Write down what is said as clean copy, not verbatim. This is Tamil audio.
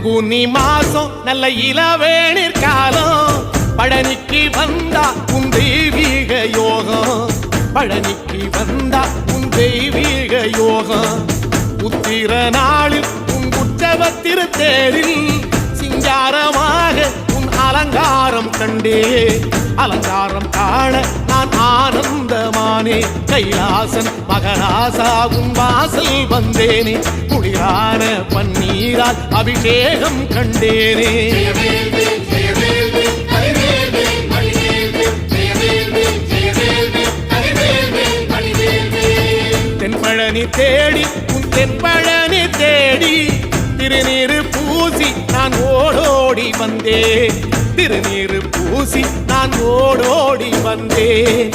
பங்குனி மாசம் நல்ல இளவேணிற் காலம் பழனிக்கு வந்தா உன் தெய்வீக யோகம் பழனிக்கு வந்தா உன் தெய்வீக யோகம் உத்திர நாளில் உன் உற்சவ திருத்தேரில் சிங்காரமாக உன் அலங்காரம் கண்டே அலங்காரம் காண நான் ஆனந்தமானே கைலாசன் மகராசா உன் வாசல் வந்தேனே குளிரான பன்னீரால் அபிஷேகம் கண்டேனே தென்பழனி தேடி உன் தென்பழனி தேடி திருநீரு பூசி நான் ஓடோடி வந்தேன் திருநீரு பூசி நான் ஓடோடி வந்தேன்